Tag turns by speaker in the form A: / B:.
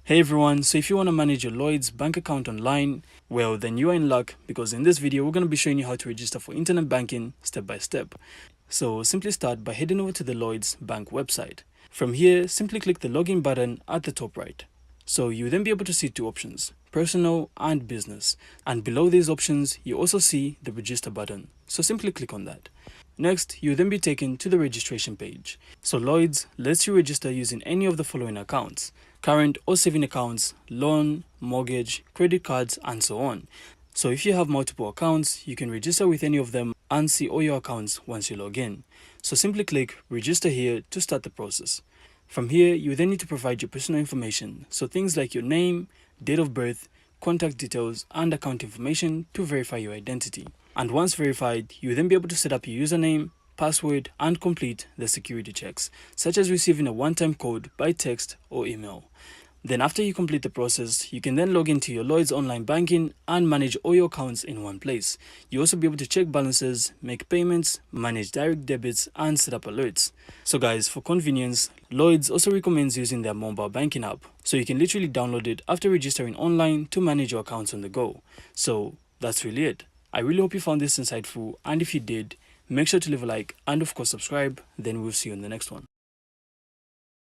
A: Hey everyone, so if you want to manage your Lloyds bank account online, well then you are in luck because in this video we're going to be showing you how to register for internet banking step by step. So simply start by heading over to the Lloyds Bank website. From here, simply click the login button at the top right. So you'll then be able to see two options, personal and business. And below these options, you also see the register button. So simply click on that. Next, you'll then be taken to the registration page. So Lloyds lets you register using any of the following accounts: current or saving accounts, loan, mortgage, credit cards, and so on. So if you have multiple accounts, you can register with any of them and see all your accounts once you log in. So simply click register here to start the process. From here, you then need to provide your personal information, so things like your name, date of birth, contact details, and account information to verify your identity. And once verified, you'll then be able to set up your username, password, and complete the security checks, such as receiving a one-time code by text or email. Then after you complete the process, you can then log into your Lloyds online banking and manage all your accounts in one place. You'll also be able to check balances, make payments, manage direct debits, and set up alerts. So guys, for convenience, Lloyds also recommends using their mobile banking app. So you can literally download it after registering online to manage your accounts on the go. So that's really it. I really hope you found this insightful, and if you did, make sure to leave a like and of course subscribe. Then we'll see you in the next one.